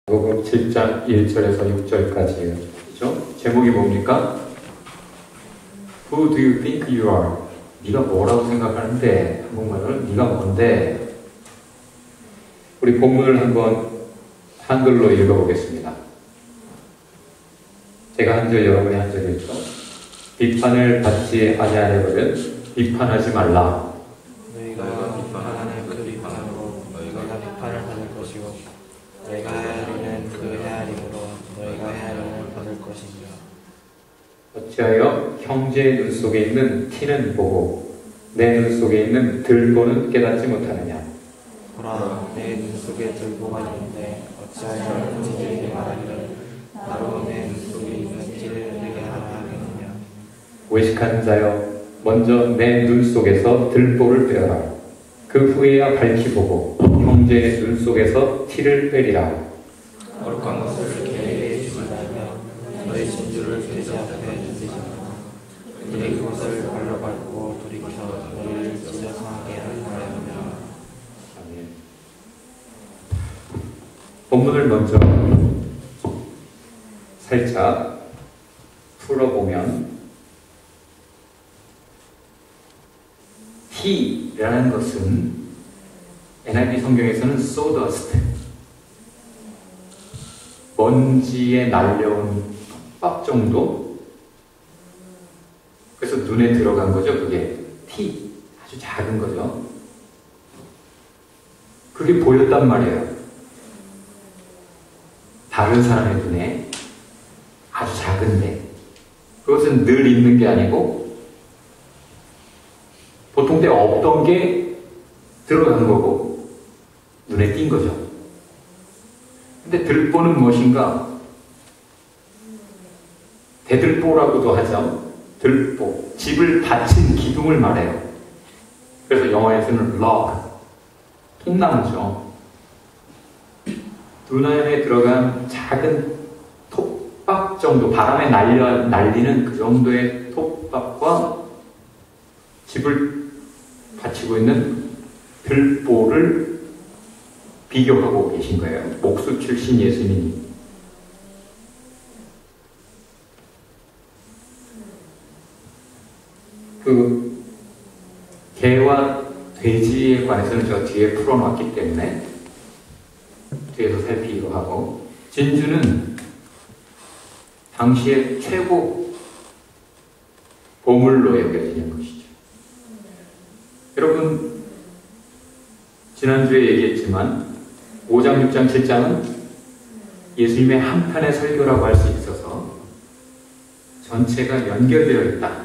마가복음 7장 1절에서 6절까지예요. 그죠? 제목이 뭡니까? Who do you think you are? 네가 뭐라고 생각하는데? 한국말로 네가 뭔데? 우리 본문을 한번 한글로 읽어보겠습니다. 제가 한 절, 여러분이 한 절이죠. 비판을 받지 아니하려거든 비판하지 말라. 너희가 비판하는 그 비판으로 너희가 비판을 받을 것이고 너희가 헤아리는 그 헤아림으로 너희가 헤아림을 받을 것이니라. 어찌하여 형제의 눈 속에 있는 티는 보고 내 눈 속에 있는 들보는 깨닫지 못하느냐. 보라, 내 눈 속에 들보가 있는데 어찌하여 너희에게 말하기를 나로 내 눈 속에 있는 티를 내게 하라 하겠느냐. 외식하는 자여, 먼저 내 눈 속에서 들보를 빼어라. 그 후에야 밝히 보고 형제의 눈 속에서 티를 빼리라. 거룩한 것을 개에게 주지 말며 너희 진주를 돼지 앞에 두지 말라. 그들이 그것을 발로 밟고 돌이켜 너희를 찢어 상하게 하였느냐. 아멘. 본문을 먼저 살짝 풀어보면 T라는 것은 NIV 성경에서는 sawdust, 먼지에 날려온 톱밥 정도? 그래서 눈에 들어간 거죠. 그게 T, 아주 작은 거죠. 그게 보였단 말이에요. 다른 사람의 눈에 아주 작은데 그것은 늘 있는 게 아니고 보통 때 없던 게 들어간 거고 눈에 띈 거죠. 근데 들보는 무엇인가? 대들보라고도 하죠. 들보, 집을 받친 기둥을 말해요. 그래서 영어에서는 log, 통나무죠. 눈 안에 들어간 작은 톱밥 정도, 바람에 날리는 그 정도의 톱밥과 집을 받치고 있는 들보를 비교하고 계신 거예요. 목수 출신 예수님이. 그 개와 돼지에 관해서는 저 뒤에 풀어놨기 때문에 뒤에서 살피기도 하고, 진주는 당시의 최고 보물로 여겨지는 것이죠. 여러분, 지난주에 얘기했지만 5장, 6장, 7장은 예수님의 한편의 설교라고 할 수 있어서 전체가 연결되어 있다.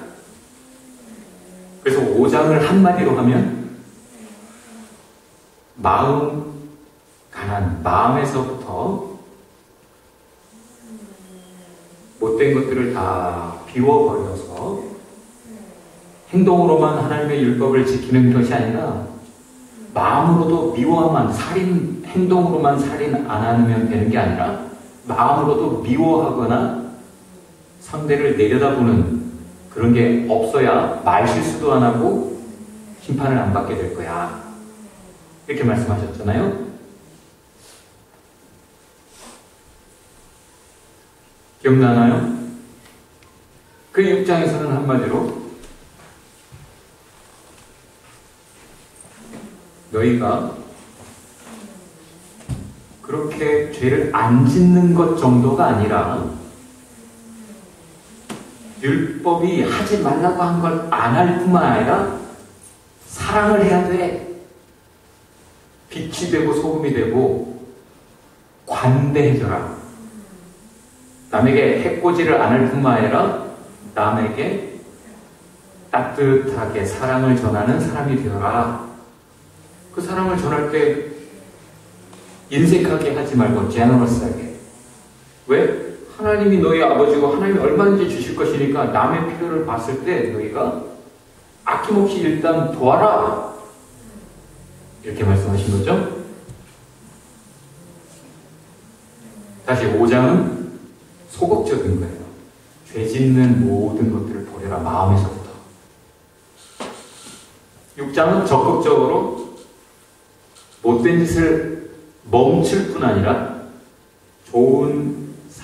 그래서 5장을 한마디로 하면 마음 가난, 마음에서부터 못된 것들을 다 비워버려서 행동으로만 하나님의 율법을 지키는 것이 아니라 마음으로도 미워만, 행동으로만 살인 안 하면 되는 게 아니라 마음으로도 미워하거나 상대를 내려다보는 그런 게 없어야 말실수도 안 하고 심판을 안 받게 될 거야. 이렇게 말씀하셨잖아요. 기억나나요? 그 6장에서는 한마디로 너희가 그렇게 죄를 안 짓는 것 정도가 아니라 율법이 하지 말라고 한 걸 안 할 뿐만 아니라 사랑을 해야 돼. 빛이 되고 소금이 되고 관대해져라. 남에게 해코지를 안 할 뿐만 아니라 남에게 따뜻하게 사랑을 전하는 사람이 되어라. 그 사랑을 전할 때 인색하게 하지 말고 제너러스하게. 왜? 하나님이 너희 아버지고 하나님이 얼마든지 주실 것이니까 남의 필요를 봤을 때 너희가 아낌없이 일단 도와라. 이렇게 말씀하신 거죠. 다시 5장은 소극적인 거예요. 죄 짓는 모든 것들을 버려라. 마음에서부터. 6장은 적극적으로 못된 짓을 멈출 뿐 아니라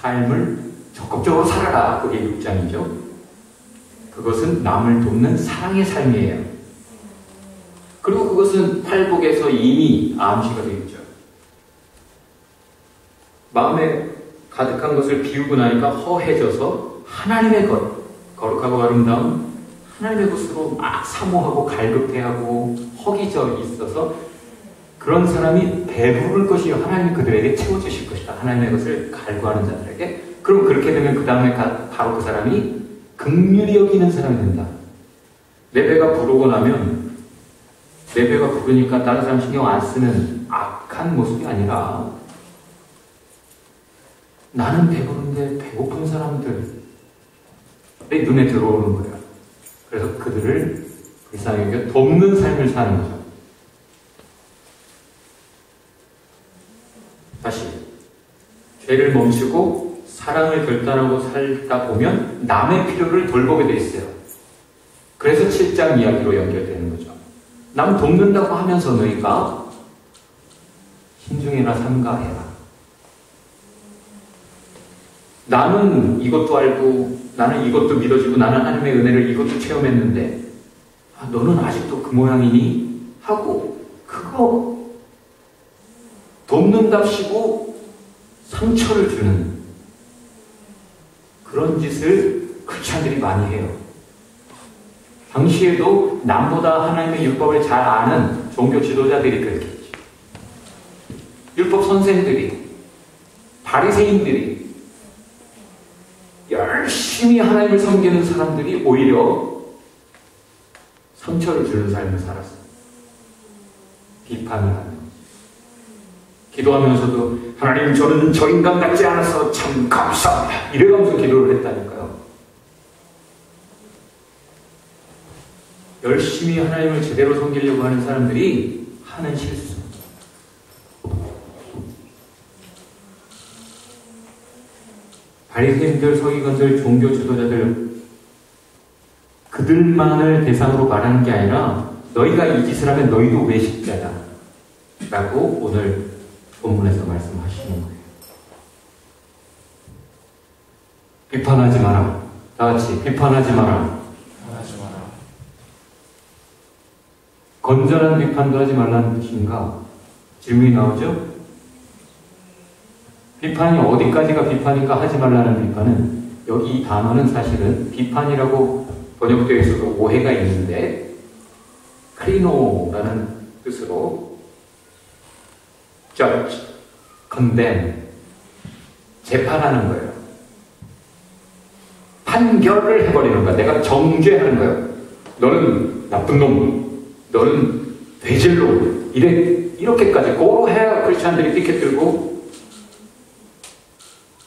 삶을 적극적으로 살아라. 그게 6장이죠. 그것은 남을 돕는 사랑의 삶이에요. 그리고 그것은 팔복에서 이미 암시가 되어 있죠. 마음에 가득한 것을 비우고 나니까 허해져서 하나님의 거룩하고 아름다운 하나님의 것으로 막 사모하고 갈급해하고 허기져 있어서 그런 사람이 배부를 것이 하나님이 그들에게 채워주실 것이다. 하나님의 것을 갈구하는 자들에게. 그럼 그렇게 되면 그 다음에 바로 그 사람이 긍휼히 여기는 사람이 된다. 내 배가 부르고 나면 내 배가 부르니까 다른 사람 신경 안 쓰는 악한 모습이 아니라 나는 배부른데 배고픈 사람들의 눈에 들어오는 거예요. 그래서 그들을 불쌍히 여겨 돕는 삶을 사는 거죠. 다시 죄를 멈추고 사랑을 결단하고 살다 보면 남의 필요를 돌보게 돼 있어요. 그래서 7장 이야기로 연결되는 거죠. 남 돕는다고 하면서 너희가 신중해라 삼가해라. 나는 이것도 알고 나는 이것도 믿어지고 나는 하나님의 은혜를 이것도 체험했는데 너는 아직도 그 모양이니? 하고 그거 돕는답시고 상처를 주는 그런 짓을 크리스찬들이 많이 해요. 당시에도 남보다 하나님의 율법을 잘 아는 종교 지도자들이 그랬겠지. 율법 선생들이, 바리새인들이, 열심히 하나님을 섬기는 사람들이 오히려 상처를 주는 삶을 살았어요. 비판을 하는. 기도하면서도 하나님 저는 저 인간 같지 않아서 참 감사합니다. 이래가면서 기도를 했다니까요. 열심히 하나님을 제대로 섬기려고 하는 사람들이 하는 실수. 바리새인들, 서기관들, 종교 지도자들 그들만을 대상으로 말하는 게 아니라 너희가 이 짓을 하면 너희도 외식자다 라고 오늘 본문에서 말씀하시는 거예요. 비판하지 마라. 다 같이 비판하지 마라. 건전한 비판도 하지 말라는 뜻인가? 질문이 나오죠? 비판이 어디까지가 비판인가 하지 말라는 비판은 여기 이 단어는 사실은 비판이라고 번역되어 있어도 오해가 있는데 크리노라는 뜻으로 judge, condemn, 재판하는 거예요. 판결을 해버리는 거야. 내가 정죄하는 거예요. 너는 나쁜 놈, 너는 돼질로 이렇게까지 고로 해야 크리스찬들이 피켓 들고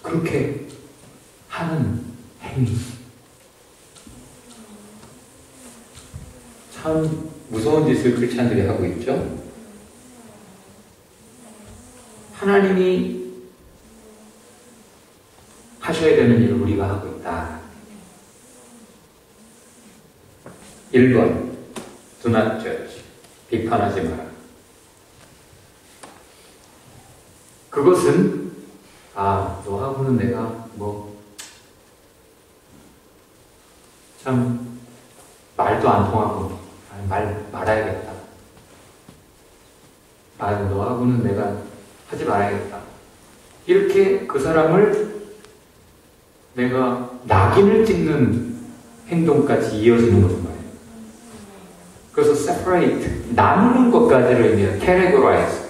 그렇게 하는 행위. 참 무서운 짓을 크리스찬들이 하고 있죠. 하나님이 하셔야 되는 일을 우리가 하고 있다. 1번 Do not judge. 비판하지 마라. 그것은 너하고는 내가 참 말도 안 통하고 말아야겠다. 너하고는 내가 하지 말아야겠다. 이렇게 그 사람을 내가 낙인을 찍는 행동까지 이어지는 거죠. 그래서 separate, 나누는 것까지를 의미해요. categorize.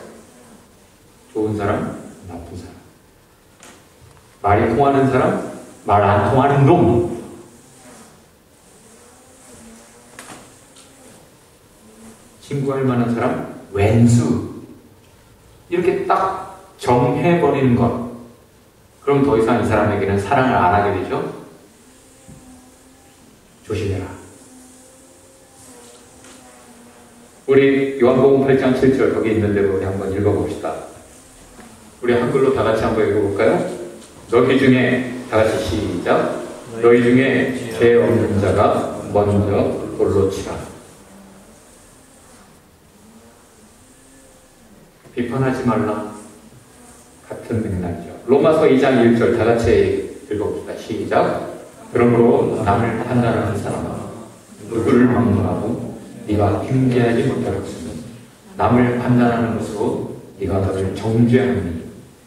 좋은 사람, 나쁜 사람. 말이 통하는 사람, 말 안 통하는 놈. 친구할 만한 사람, 왼수. 이렇게 딱 정해버리는 것. 그럼 더 이상 이 사람에게는 사랑을 안 하게 되죠? 조심해라. 우리 요한복음 8장 7절 거기 있는 대로 우리 한번 읽어봅시다. 우리 한글로 다 같이 한번 읽어볼까요? 너희 중에 다 같이 시작. 너희 중에 죄 없는 자가 먼저 돌로 치라. 비판하지 말라. 같은 맥락이죠. 로마서 2장 1절 다 같이 읽어봅시다. 시작. 그러므로 남을 판단하는 사람아 누구를 막론하고 네가 흉계하지 못할 것은 남을 판단하는 것으로 네가 너를 정죄하니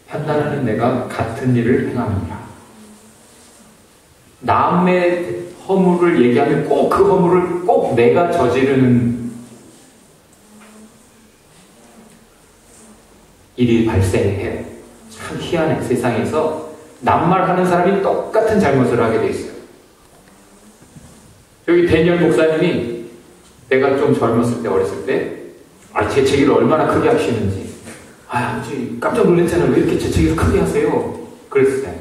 판단하는 내가 같은 일을 행함이라. 남의 허물을 얘기하면 꼭 그 허물을 꼭 내가 저지르는 일이 발생해요. 참 희한해. 세상에서 남말하는 사람이 똑같은 잘못을 하게 돼 있어요. 여기 데니얼 목사님이 내가 좀 젊었을 때, 어렸을 때 재채기를 얼마나 크게 하시는지 아버지 깜짝 놀랐잖아요. 왜 이렇게 재채기를 크게 하세요? 그랬어요.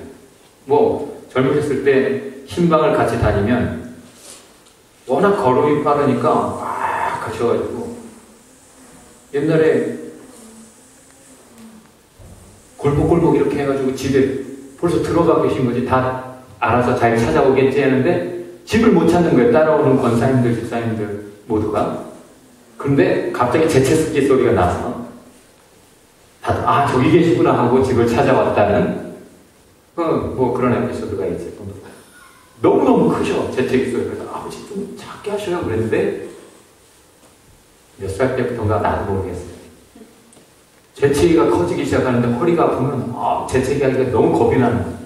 뭐 젊으셨을 때 신방을 같이 다니면 워낙 걸음이 빠르니까 막 가셔가지고 옛날에 골목골목 이렇게 해가지고 집에 벌써 들어가 계신 거지. 다 알아서 잘 찾아오겠지 하는데 집을 못 찾는 거예요. 따라오는 권사님들, 집사님들 모두가. 그런데 갑자기 재채기 소리가 나서 다들 저기 계시구나 하고 집을 찾아왔다는 뭐 그런 에피소드가 있을 정도로 너무너무 크죠. 재채기 소리가. 그래서 아버지 좀 작게 하셔요 그랬는데 몇 살 때부터인가 나도 모르겠어요. 재채기가 커지기 시작하는데 허리가 아프면 재채기 하기가 너무 겁이 나는 거예요.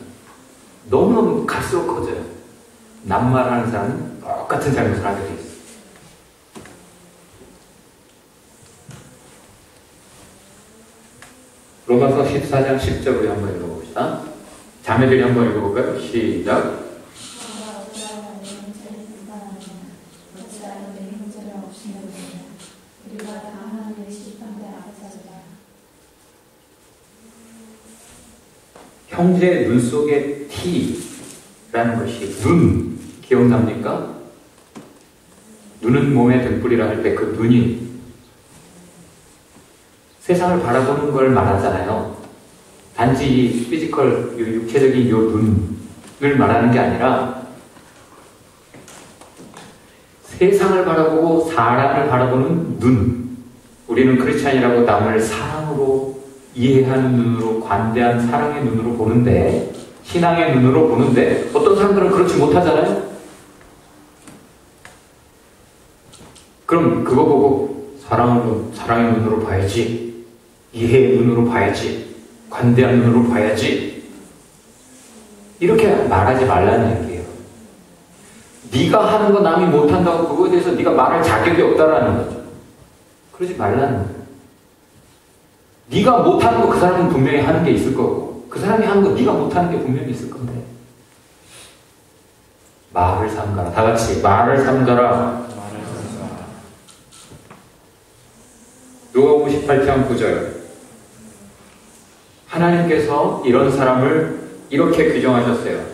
너무너무 갈수록 커져요. 남말하는 사람은 똑같은 잘못을 하게 돼 있어요. 로마서 14장 10절 우리 한번 읽어봅시다. 자매들이 한번 읽어볼까요? 시작. 형제의 눈 속에 티라는 것이 눈 기억납니까? 눈은 몸의 등불이라 할 때 그 눈이 세상을 바라보는 걸 말하잖아요. 단지 이 피지컬, 육체적인 이 눈을 말하는 게 아니라 세상을 바라보고 사람을 바라보는 눈. 우리는 크리스찬이라고 남을 사랑으로 이해하는 눈으로, 관대한 사랑의 눈으로 보는데, 신앙의 눈으로 보는데 어떤 사람들은 그렇지 못하잖아요. 그럼 그거 보고 사랑의 눈으로 봐야지, 이해의 눈으로 봐야지, 관대한 눈으로 봐야지, 이렇게 말하지 말라는 얘기예요. 네가 하는 거 남이 못한다고 그거에 대해서 네가 말할 자격이 없다라는 거죠. 그러지 말라는 거예요. 네가 못하는 거 그 사람은 분명히 하는 게 있을 거고, 그 사람이 하는 거 네가 못하는 게 분명히 있을 건데. 말을 삼가라. 다 같이 말을 삼가라. 누가복음 18장 9절. 하나님께서 이런 사람을 이렇게 규정하셨어요.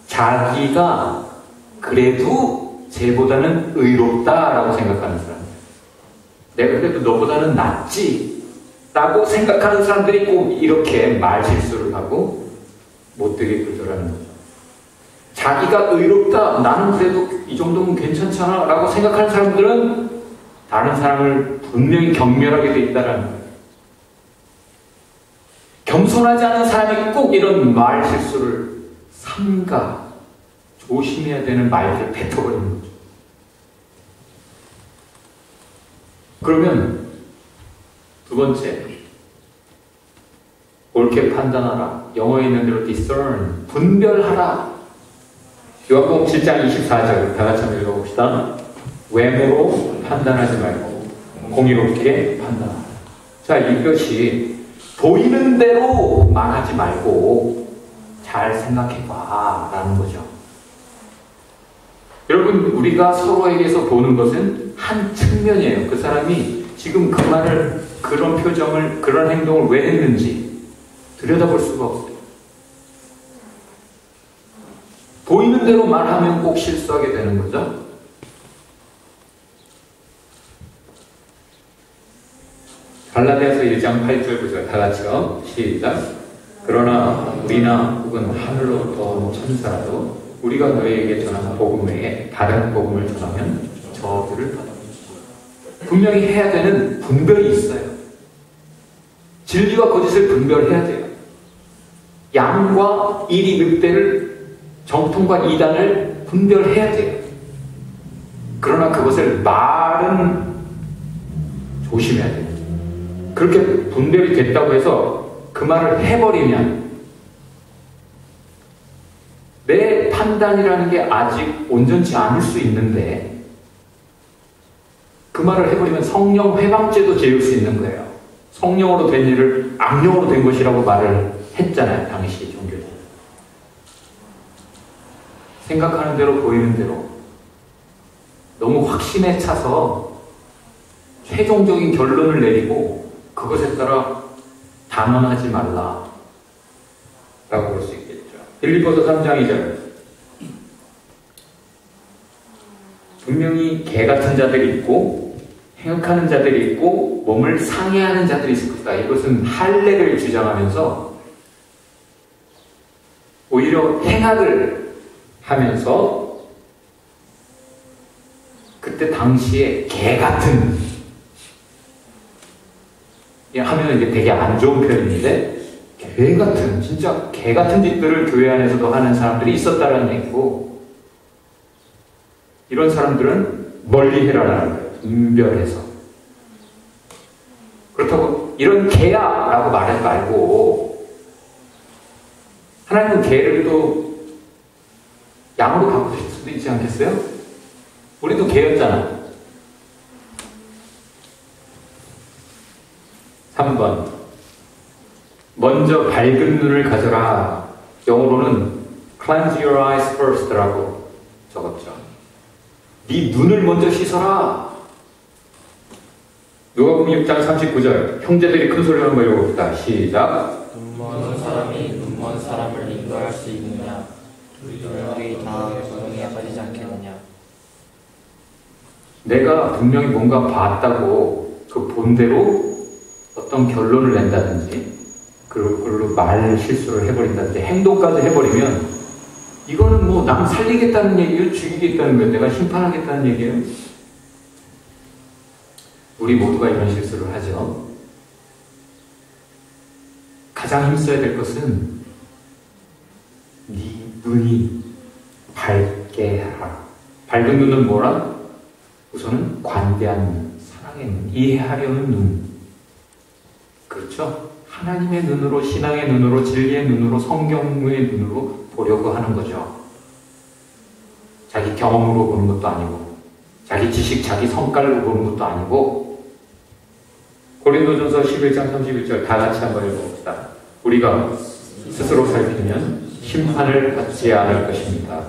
자기가 그래도 쟤보다는 의롭다라고 생각하는 사람. 내가 그래도 너보다는 낫지 라고 생각하는 사람들이 꼭 이렇게 말 실수를 하고 못되게 구절하는 거죠. 자기가 의롭다, 나는 그래도 이 정도면 괜찮잖아 라고 생각하는 사람들은 다른 사람을 분명히 경멸하게 돼 있다는 거예요. 겸손하지 않은 사람이 꼭 이런 말 실수를 삼가 조심해야 되는 말을 뱉어버리는 거죠. 그러면 두 번째, 옳게 판단하라. 영어에 있는 대로 discern, 분별하라. 요한복음 7장 24절 다 같이 한번 읽어봅시다. 외모로 판단하지 말고 공의롭게 판단하라. 자, 이것이 보이는 대로 말하지 말고 잘 생각해봐 라는 거죠. 여러분, 우리가 서로에게서 보는 것은 한 측면이에요. 그 사람이 지금 그 말을, 그런 표정을, 그런 행동을 왜 했는지 들여다볼 수가 없어요. 보이는 대로 말하면 꼭 실수하게 되는 거죠. 갈라디아서 1장 8절 9절 다 같이요. 시작. 그러나 우리나 혹은 하늘로부터 온 천사라도 우리가 너희에게 전한 복음 외에 다른 복음을 전하면 저주를 받아. 분명히 해야 되는 분별이 있어요. 진리와 거짓을 분별해야 돼요. 양과 이리 늑대를 정통과 이단을 분별해야 돼요. 그러나 그것을 말은 조심해야 돼요. 그렇게 분별이 됐다고 해서 그 말을 해버리면 내 판단이라는 게 아직 온전치 않을 수 있는데 그 말을 해버리면 성령 회방죄도 지을 수 있는 거예요. 성령으로 된 일을 악령으로 된 것이라고 말을 했잖아요. 당시 종교는. 생각하는 대로 보이는 대로 너무 확신에 차서 최종적인 결론을 내리고 그것에 따라 단언하지 말라 라고 볼 수 있겠죠. 빌립보서 3장 2절 분명히 개 같은 자들이 있고 행악하는 자들이 있고 몸을 상해하는 자들이 있을 것이다. 이것은 할례를 주장하면서 오히려 행악을 하면서 그때 당시에 개 같은 하면 이게 되게 안 좋은 표현인데 개 같은 진짜 개 같은 짓들을 교회 안에서도 하는 사람들이 있었다는 얘기고 이런 사람들은 멀리 해라라는 거예요. 인별해서. 그렇다고 이런 개야 라고 말하지 말고 하나님은 개를 또 양으로 바꾸실 수도 있지 않겠어요? 우리도 개였잖아. 3번 먼저 밝은 눈을 가져라. 영어로는 cleanse your eyes first 라고 적었죠. 네 눈을 먼저 씻어라. 누가복음 6장 39절 형제들이 큰 소리로 한번 읽어봅시다. 시작. 눈먼 사람이 눈먼 사람을 인도할 수 있느냐? 둘이 다 조롱에 빠지지 않겠느냐? 내가 분명히 뭔가 봤다고 그 본대로 어떤 결론을 낸다든지 그걸로 말 실수를 해버린다든지 행동까지 해버리면 이거는 뭐 남 살리겠다는 얘기예요? 죽이겠다는 거예요? 내가 심판하겠다는 얘기예요? 우리 모두가 이런 실수를 하죠. 가장 힘써야 될 것은 네 눈이 밝게 하라. 밝은 눈은 뭐라? 우선은 관대한 눈, 사랑의 눈, 이해하려는 눈. 그렇죠? 하나님의 눈으로, 신앙의 눈으로, 진리의 눈으로, 성경의 눈으로 보려고 하는 거죠. 자기 경험으로 보는 것도 아니고 자기 지식, 자기 성깔로 보는 것도 아니고 고린도전서 11장 31절 다 같이 한번 읽어봅시다. 우리가 스스로 살피면 심판을 받지 않을 것입니다.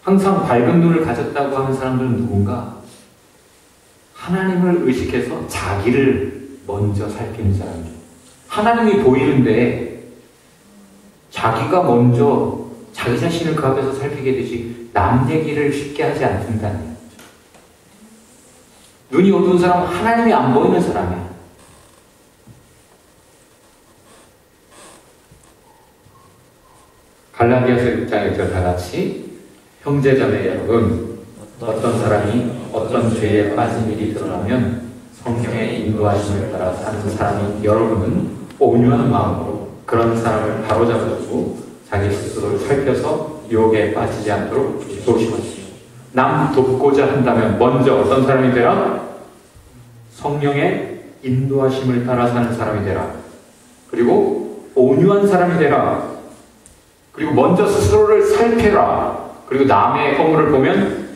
항상 밝은 눈을 가졌다고 하는 사람들은 누군가? 하나님을 의식해서 자기를 먼저 살피는 사람들. 하나님이 보이는데 자기가 먼저 자기 자신을 그 앞에서 살피게 되지 남 얘기를 쉽게 하지 않는다는 거죠. 눈이 어두운 사람은 하나님이 안 보이는 사람이야. 갈라디아서 6장 1절 다 같이 형제자매 여러분 어떤 사람이 어떤 죄에 빠진 일이 드러나면 성령의 인도하심을 따라 사는 사람이 여러분은 온유한 마음으로 그런 사람을 바로잡아주고 자기 스스로를 살펴서 유혹에 빠지지 않도록 조심하시오. 남 돕고자 한다면 먼저 어떤 사람이 되라? 성령의 인도하심을 따라 사는 사람이 되라. 그리고 온유한 사람이 되라. 그리고 먼저 스스로를 살펴라. 그리고 남의 허물을 보면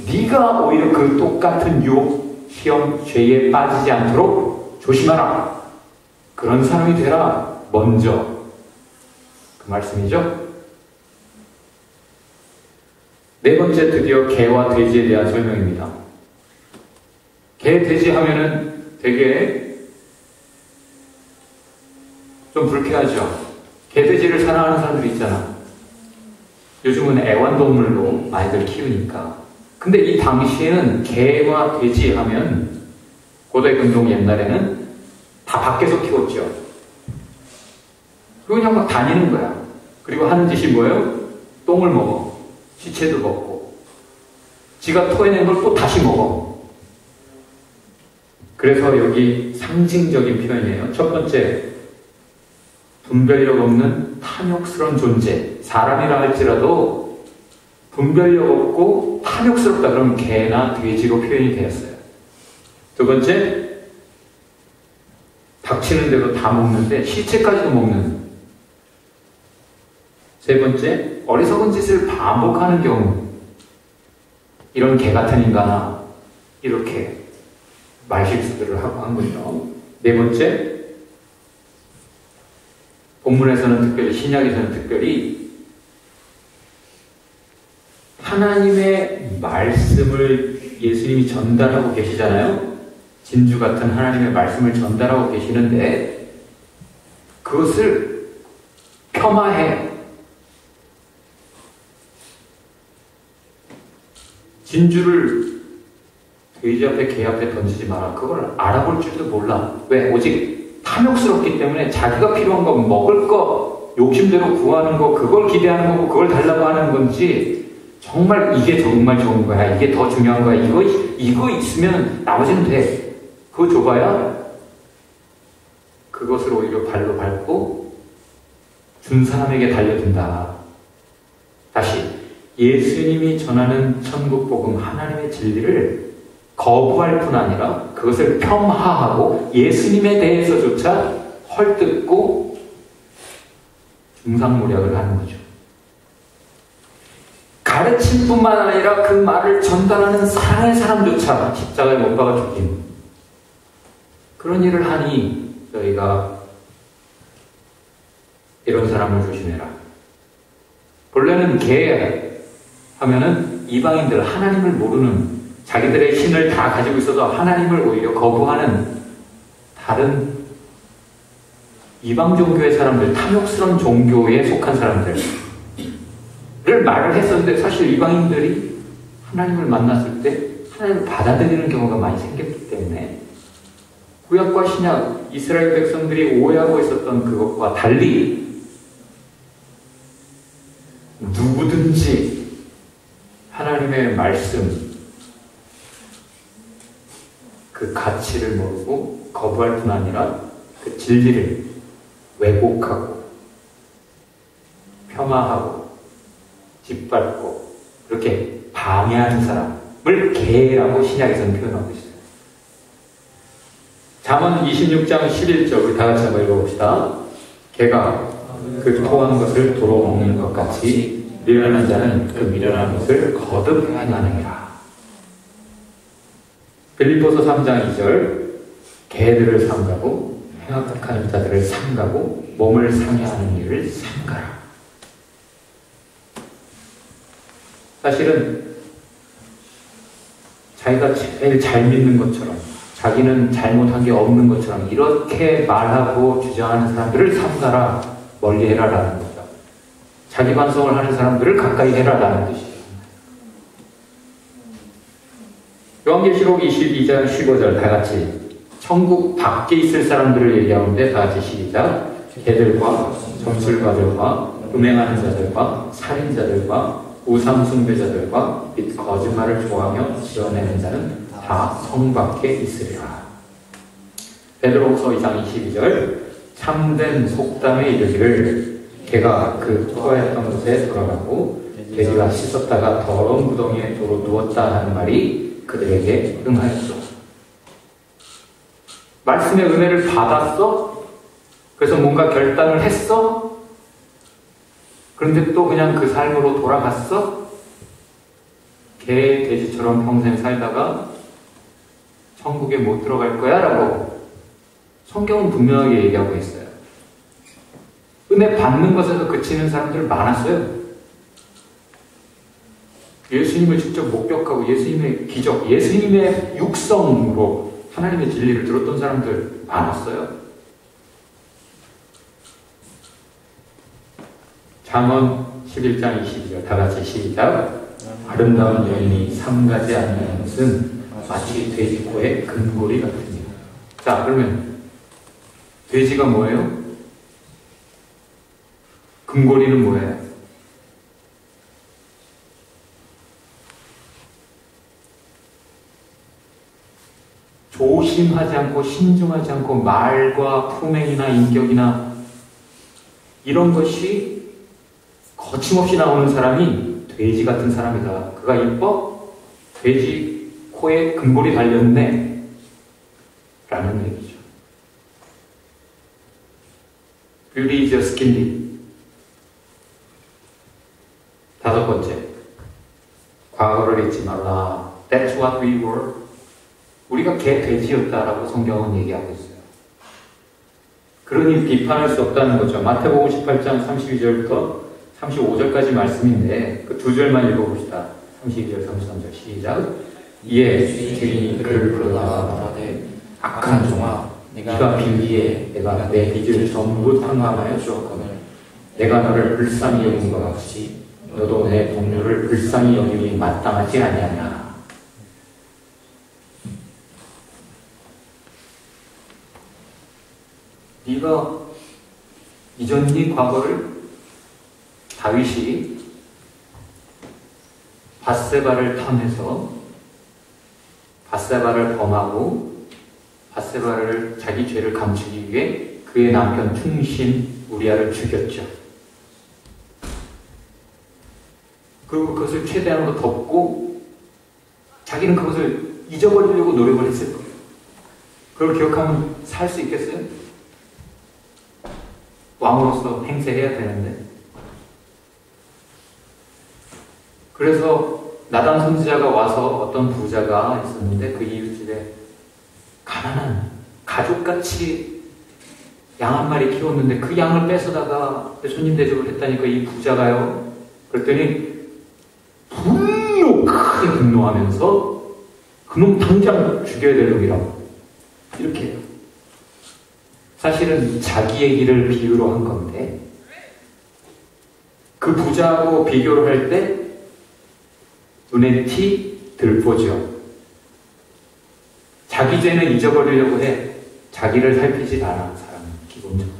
네가 오히려 그 똑같은 유혹, 시험, 죄에 빠지지 않도록 조심하라. 그런 사람이 되라. 먼저. 그 말씀이죠. 네 번째 드디어 개와 돼지에 대한 설명입니다. 개, 돼지 하면은 되게 좀 불쾌하죠. 개, 돼지를 사랑하는 사람들이 있잖아. 요즘은 애완동물로 많이들 키우니까. 근데 이 당시에는 개와 돼지 하면 고대 근동 옛날에는 다 밖에서 키웠죠. 그리고 그냥 막 다니는 거야. 그리고 하는 짓이 뭐예요? 똥을 먹어. 시체도 먹고. 지가 토해낸 걸 또 다시 먹어. 그래서 여기 상징적인 표현이에요. 첫 번째, 분별력 없는 탐욕스러운 존재. 사람이라 할지라도 분별력 없고 탐욕스럽다 그러면 개나 돼지로 표현이 되었어요. 두 번째, 닥치는 대로 다 먹는데 시체까지도 먹는. 세 번째, 어리석은 짓을 반복하는 경우. 이런 개 같은 인간아, 이렇게 말실수들을 하고 한 거죠. 네 번째, 본문에서는 특별히, 신약에서는 특별히 하나님의 말씀을 예수님이 전달하고 계시잖아요. 진주 같은 하나님의 말씀을 전달하고 계시는데 그것을 폄하해. 진주를 돼지 앞에 개 앞에 던지지 마라. 그걸 알아볼 줄도 몰라. 왜? 오직 탐욕스럽기 때문에 자기가 필요한 거, 먹을 거, 욕심대로 구하는 거, 그걸 기대하는 거고 그걸 달라고 하는 건지, 정말 이게 정말 좋은 거야, 이게 더 중요한 거야, 이거 있으면 나머지는 돼, 그거 줘봐야 그것을 오히려 발로 밟고 준 사람에게 달려든다. 다시, 예수님이 전하는 천국 복음, 하나님의 진리를 거부할 뿐 아니라 그것을 폄하하고 예수님에 대해서조차 헐뜯고 중상모략을 하는 거죠. 가르칠 뿐만 아니라 그 말을 전달하는 사랑의 사람조차 십자가에 못 박아 죽인 그런 일을 하니 너희가 이런 사람을 조심해라. 본래는 개 하면은 이방인들, 하나님을 모르는, 자기들의 신을 다 가지고 있어서 하나님을 오히려 거부하는 다른 이방 종교의 사람들, 탐욕스러운 종교에 속한 사람들을 말을 했었는데, 사실 이방인들이 하나님을 만났을 때 하나님을 받아들이는 경우가 많이 생겼기 때문에 구약과 신약, 이스라엘 백성들이 오해하고 있었던 그것과 달리 누구든지 하나님의 말씀, 그 가치를 모르고 거부할 뿐 아니라 그 진리를 왜곡하고 폄하하고 짓밟고 그렇게 방해하는 사람을 개라고 신약에서는 표현하고 있어요. 잠언 26장 11절 우리 다 같이 한번 읽어봅시다. 개가 그 토한 것을 도로 먹는 것 같이 미련한 자는 그 미련한 것을 거듭 행하느니라. 빌립보서 3장 2절 개들을 삼가고 행악하는 자들을 삼가고 몸을 상해하는 일을 삼가라. 사실은 자기가 제일 잘 믿는 것처럼, 자기는 잘못한 게 없는 것처럼 이렇게 말하고 주장하는 사람들을 삼가라, 멀리 해라라는 거죠. 자기 반성을 하는 사람들을 가까이 해라라는 뜻이에요. 요한계시록 22장 15절 다 같이, 천국 밖에 있을 사람들을 얘기하는데 다 같이 시작. 개들과 점술가들과 음행하는 자들과 살인자들과 우상 숭배자들과 및 거짓말을 좋아하며 지어내는 자는 다 성 밖에 있으리라. 베드로후서 2장 22절 참된 속담에 이르기를 개가 그 토하였던 곳에 돌아가고 돼지가 씻었다가 더러운 구덩이에 도로 누웠다 하는 말이 그들에게 응하였소. 말씀의 은혜를 받았어? 그래서 뭔가 결단을 했어? 그런데 또 그냥 그 삶으로 돌아갔어? 개, 돼지처럼 평생 살다가 천국에 못 들어갈 거야? 라고 성경은 분명하게 얘기하고 있어요. 은혜 받는 것에서 그치는 사람들 많았어요. 예수님을 직접 목격하고 예수님의 기적, 예수님의 육성으로 하나님의 진리를 들었던 사람들 많았어요. 잠언 11장 22절 다 같이 시작. 아름다운 여인이 삼가지 않는 것은 마치 돼지 코의 금고리 같으니. 자, 그러면 돼지가 뭐예요? 금고리는 뭐예요? 조심하지 않고 신중하지 않고 말과 품행이나 인격이나 이런 것이 거침없이 나오는 사람이 돼지 같은 사람이다. 그가 이뻐? 돼지 코에 금골이 달렸네. 라는 얘기죠. Beauty is a skin deep. 다섯 번째, 과거를 잊지 말라. That's what we were. 우리가 개 돼지였다라고 성경은 얘기하고 있어요. 그러니 비판할 수 없다는 거죠. 마태복음 18장 32절부터 35절까지 말씀인데 그 두 절만 읽어봅시다. 32절, 33절 시작. 이에 주인이 그를 불러다가 말하되 악한 종아, 네가 빈기에 내가 내 빚을 전부 탕감하여 주었거늘 내가 너를 불쌍히 여긴 것 같이 너도 내 동료를 불쌍히 여김이 마땅하지 아니하냐. 네가 잊었니 과거를? 다윗이 밧세바를 탐해서 밧세바를 범하고 밧세바를 자기 죄를 감추기 위해 그의 남편 충신 우리아를 죽였죠. 그리고 그것을 최대한으로 덮고 자기는 그것을 잊어버리려고 노력을 했을 거예요. 그걸 기억하면 살 수 있겠어요? 왕으로서 행세해야 되는데. 그래서 나단 선지자가 와서 어떤 부자가 있었는데 그 이웃집에 가난한 가족같이 양 한 마리 키웠는데 그 양을 뺏어다가 손님 대접을 했다니까 이 부자가요. 그랬더니 크게 분노하면서 그놈 당장 죽여야 될 놈이라고 이렇게 해요. 사실은 자기의 길을 비유로 한 건데 그 부자하고 비교를 할 때 눈에 들보죠. 자기 죄는 잊어버리려고 해. 자기를 살피지 않아, 사람은 기본적으로.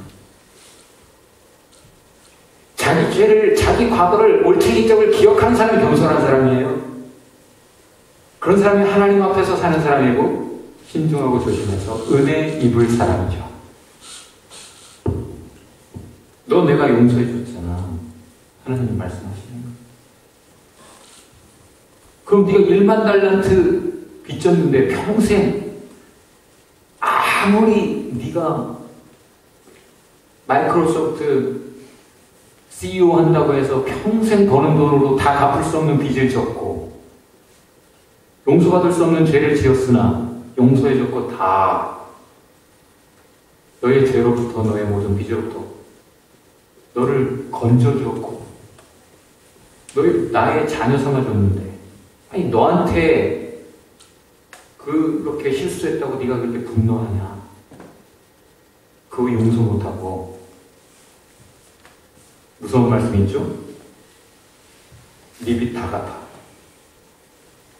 자기 죄를, 자기 과거를, 옳은 인적을 기억하는 사람이 겸손한 사람이에요. 그런 사람이 하나님 앞에서 사는 사람이고 신중하고 조심해서 은혜 입을 사람이죠. 너 내가 용서해 줬잖아. 하나님 말씀하시는 거. 그럼 네가 1만 달란트 빚졌는데 평생 아무리 네가 마이크로소프트 CEO 한다고 해서 평생 버는 돈으로 다 갚을 수 없는 빚을 졌고 용서받을 수 없는 죄를 지었으나 용서해줬고 다 너의 죄로부터 너의 모든 빚으로부터 너를 건져주었고 나의 자녀 삼아줬는데 아니 너한테 그렇게 실수했다고 네가 그렇게 분노하냐? 그거 용서 못하고 무서운 말씀이 있죠? 네 빚 다 갚아.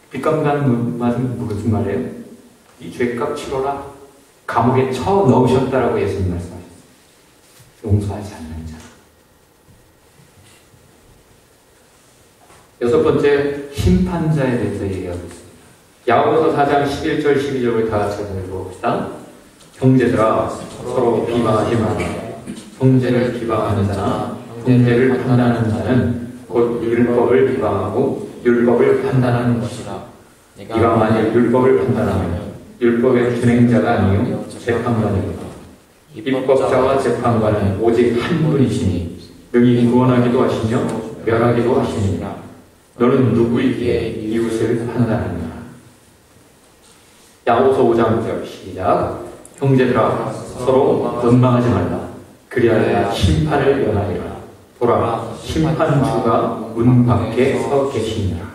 빚 갚는다는 말은 무슨 말이에요? 이 죄값 치러라. 감옥에 쳐 넣으셨다라고 예수님 말씀하셨어요. 용서하지 않는 자. 여섯 번째, 심판자에 대해서 얘기하고 있습니다. 야고보서 4장 11절 12절을 다 같이 읽어봅시다. 형제들아 서로 비방하지 마라. 형제를 비방하는 자나 형제를 판단하는 자는 곧 율법을 비방하고 율법을 판단하는 것이라. 네가 만일 율법을 판단하면 율법의 준행자가 아니요 재판관이로다. 입법자와 재판관은 오직 한 분이시니 능히 구원하기도 하시며 멸하기도 하시니라. 너는 누구이기에 이웃을 판단하느냐. 야고보서 5장 9절 시작. 형제들아 서로 원망하지 말라. 그리하여 심판을 면하리라. 보라 심판주가 문 밖에 서 계시니라.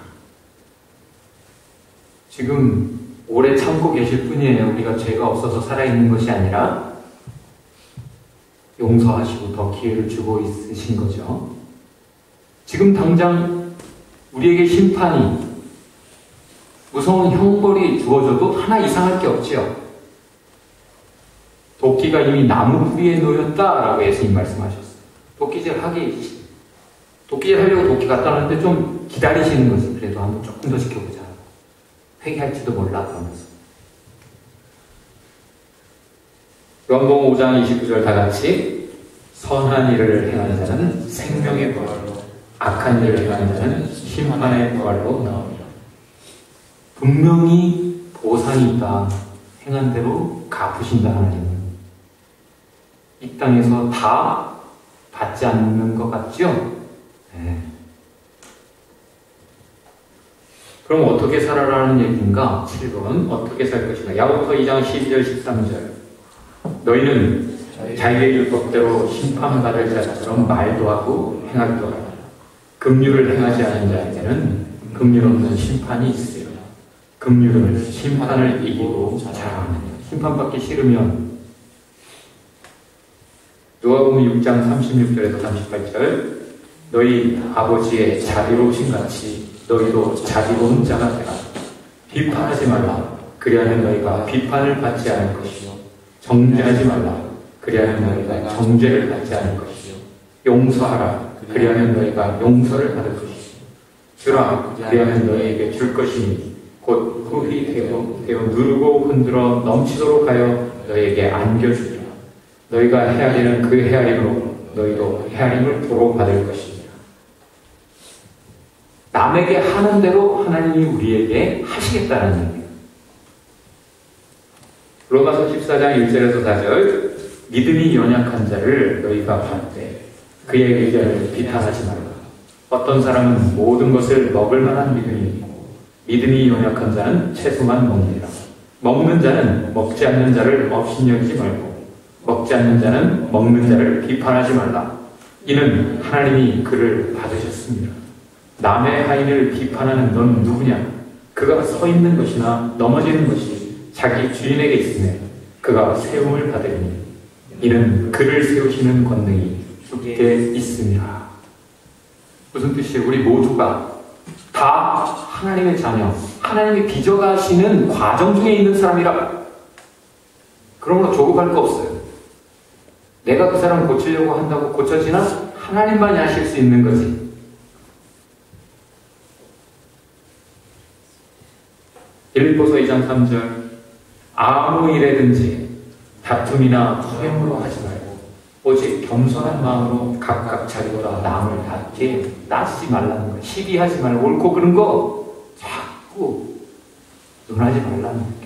지금 오래 참고 계실 뿐이에요. 우리가 죄가 없어서 살아있는 것이 아니라 용서하시고 더 기회를 주고 있으신 거죠. 지금 당장 우리에게 심판이 무서운 형벌이 주어져도 하나 이상할 게 없지요. 도끼가 이미 나무 뿌리에 놓였다라고 예수님 말씀하셨어요. 도끼질 하려고 도끼 갖다 놨는데 좀 기다리시는 거지. 그래도 한번 조금 더 지켜보자. 회개할지도 몰라 그러면서. 요한복음 5장 29절 다 같이 선한 일을 행하는 자는 생명의 부활로, 악한 일을 행하는 자는 심판의 부활로 나옵니다. 분명히 보상이 있다. 행한 대로 갚으신다. 하나님은 이 땅에서 다 받지 않는 것 같죠? 네. 그럼 어떻게 살아라는 얘기인가? 7번 어떻게 살 것인가? 야고보서 2장 12절 13절 너희는 자기의 율법대로 심판받을 자처럼 말도 하고 행하기도 하라. 긍휼을 행하지 않은 자에게는 긍휼 없는 심판이 있으리라. 긍휼은 심판을 이기고 자랑하느니라. 심판받기 싫으면 누가복음 6장 36절에서 38절 너희 아버지의 자비로우신 같이 너희도 자비로운 자가 되라. 비판하지 말라. 그리하면 너희가 비판을 받지 않을 것이요. 정죄하지 말라. 그리하면 너희가 정죄를 받지 않을 것이요. 용서하라. 그리하면 너희가 용서를 받을 것이요. 주라. 그리하면 너희에게 줄 것이니 곧 흙이 되어 누르고 흔들어 넘치도록 하여 너희에게 안겨주리라. 너희가 헤아리는 그 헤아림으로 너희도 헤아림을 도로 받을 것이니라. 남에게 하는 대로 하나님이 우리에게 하시겠다는 얘기예요. 로마서 14장 1절에서 4절 믿음이 연약한 자를 너희가 봤되 그의 의견을 비판하지 말라. 어떤 사람은 모든 것을 먹을 만한 믿음이 있고 믿음이 연약한 자는 채소만 먹느니라. 먹는 자는 먹지 않는 자를 업신여기지 말고 먹지 않는 자는 먹는 자를 비판하지 말라. 이는 하나님이 그를 받으셨습니다. 남의 하인을 비판하는 넌 누구냐? 그가 서 있는 것이나 넘어지는 것이 자기 주인에게 있으면 그가 세움을 받으리니 이는 그를 세우시는 권능이 주께 있습니다. 무슨 뜻이에요? 우리 모두가 다 하나님의 자녀, 하나님이 빚어가시는 과정 중에 있는 사람이라. 그러므로 조급할 거 없어요. 내가 그 사람 고치려고 한다고 고쳐지나? 하나님만이 하실 수 있는 거지. 빌립보서 2장 3절 아무 일에든지 다툼이나 허용으로 하지 말고 오직 겸손한 마음으로 각각 자기보다 남을 낮지 말라는 거예요. 시기하지 말고 옳고 그른 거 자꾸 논하지 말라는 거예요.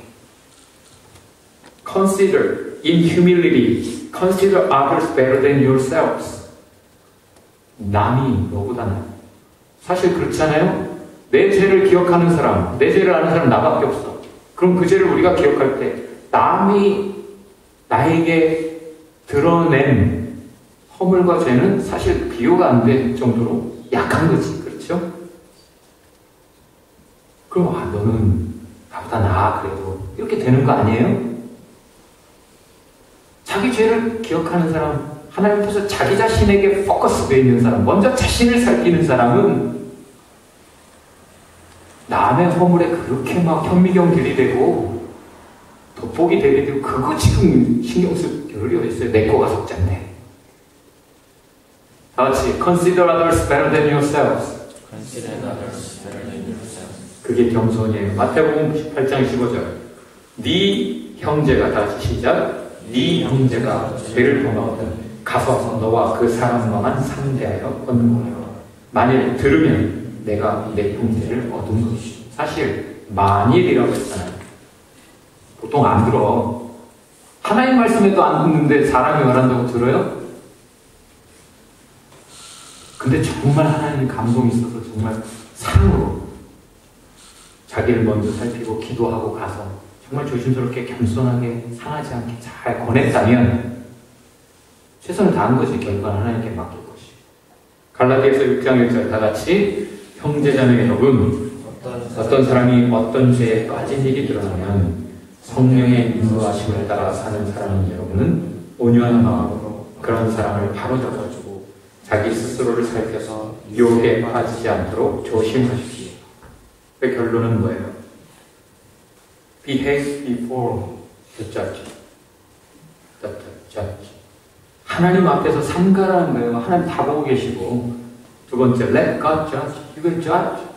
Consider in humility, consider others better than yourselves. 남이 너보다 나아. 사실 그렇잖아요. 내 죄를 기억하는 사람, 내 죄를 아는 사람 나밖에 없어. 그럼 그 죄를 우리가 기억할 때 남이 나에게 드러낸 허물과 죄는 사실 비교가 안 될 정도로 약한 거지. 그렇죠? 그럼 너는 나보다 나아 그래도 이렇게 되는 거 아니에요? 자기 죄를 기억하는 사람, 하나님 앞에서 자기 자신에게 포커스되어 있는 사람, 먼저 자신을 살피는 사람은 남의 허물에 그렇게 막 현미경 들이대고 돋보기 들이대고 그거 지금 신경 쓸 겨를이 어딨어요? 내 거가 속잔데. 다 같이 Consider others better than yourselves. Consider others better than yourselves. 그게 겸손이에요. 마태복음 18장 15절 네 형제가 다 같이 시작. 네 형제가 죄를 범하거든 가서 너와 그 사람과만 상대하여 권고하여 만일 들으면 내가 내 형제를 얻은 것이죠. 사실 만일이라고 했잖아요. 보통 안 들어. 하나님 말씀에도 안 듣는데 사람이 말한다고 들어요? 근데 정말 하나님 감동이 있어서 정말 사랑으로 자기를 먼저 살피고 기도하고 가서 정말 조심스럽게 겸손하게 상하지 않게 잘 권했다면 최선을 다한 것이 결과는 하나님께 맡길 것이. 갈라디아서 6장 1절 다 같이 형제자매 여러분 어떤 사람이 어떤 죄에 빠진 일이 드러나면 성령의 인도하심을 따라 사는 사람인 여러분은 온유한 마음으로 그런 사람을 바로 잡아주고 자기 스스로를 살펴서 유혹에 빠지지 않도록 조심하십시오. 그 결론은 뭐예요? Behave before the judge. 하나님 앞에서 삼가라는 거예요. 하나님 다 보고 계시고. 두 번째, let God judge. You will judge.